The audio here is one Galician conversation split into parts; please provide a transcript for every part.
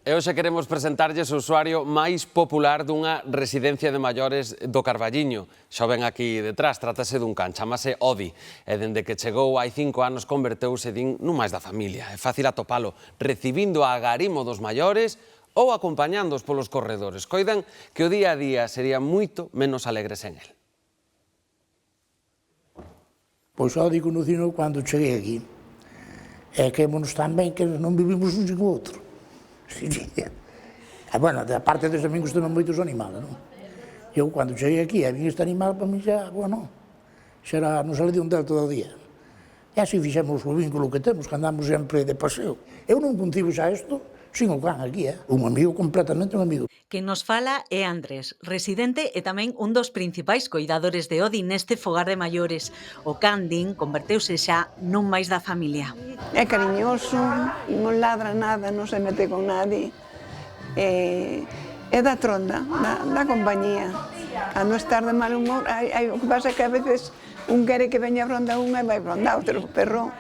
E hoxe queremos presentarlles o usuario máis popular dunha residencia de maiores do Carballiño. Xa ven aquí detrás, trátase dun can, chamase Odi. E dende que chegou hai 5 anos converteuse, din, nun máis da familia. É fácil atopalo, recibindo a agarimo dos maiores ou acompañándoos polos corredores. Coidan que o día a día sería moito menos alegre sen el. Pois Odi conocino cando cheguei aquí. E quémonos tan ben que non vivimos un sin o outro. E, bueno, aparte dos amigos tamén moitos animales, non? Eu, cando cheguei aquí e vin este animal, para mí xa, bueno, xa era, non salí de un del todo o día. E así fixemos o vínculo que temos, que andamos sempre de paseo. Eu non concibo xa isto sin o can aquí, un amigo, completamente un amigo. Quen nos fala é Andrés, residente e tamén un dos principais coidadores de Odi neste fogar de maiores. O can, din, converteuse xa nun máis da familia. É cariñoso, non ladra nada, non se mete con nadie. É da tronda, da compañía. A non estar de mal humor, o que pasa é que a veces un quere que veña a ronda unha e vai ronda outro, pero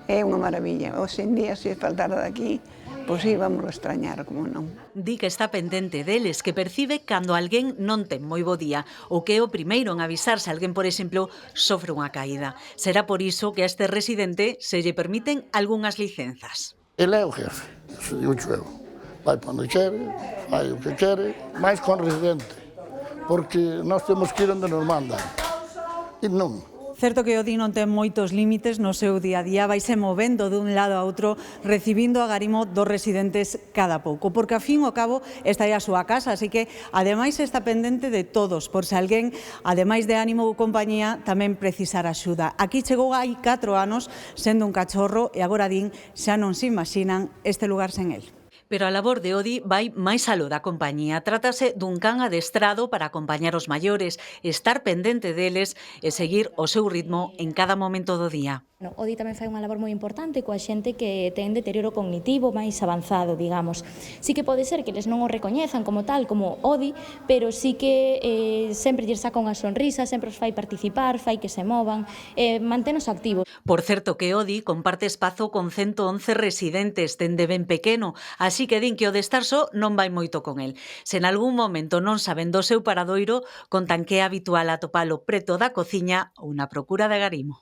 é unha maravilla. Hoxe en día, se faltara daqui, pois íbamos a extrañar, como non. Di que está pendente deles, que percibe cando alguén non ten moi bo día, ou que é o primeiro en avisar se alguén, por exemplo, sofre unha caída. Será por iso que a este residente se lle permiten algunhas licenzas. Ele é o jefe, digo eu. Vai para onde quere, fai o que quere, máis con residente, porque nós temos que ir onde nos mandan. E non. Certo que Odi non ten moitos límites no seu día a día, vaise movendo dun lado a outro, recibindo agarimo dos residentes cada pouco, porque a fin ao cabo esta é a súa casa, así que ademais está pendente de todos, por se alguén, ademais de ánimo ou compañía, tamén precisar axuda. Aquí chegou hai 4 anos sendo un cachorro e agora, din, xa non se imaxinan este lugar sen el. Pero a labor de Odi vai máis aló da compañía. Trátase dun can adestrado para acompañar os maiores, estar pendente deles e seguir o seu ritmo en cada momento do día. Odi tamén fai unha labor moi importante coa xente que ten deterioro cognitivo máis avanzado, digamos. Sí que pode ser que eles non o recoñezan como tal, como Odi, pero sí que sempre lles saca unha sonrisa, sempre os fai participar, fai que se movan, mantenos activos. Por certo que Odi comparte espazo con 111 residentes dende ben pequeno, así que din que o de estar só non vai moito con el. Se en algún momento non saben do seu paradoiro, contan que é habitual atopalo preto da cociña ou na procura de agarimo.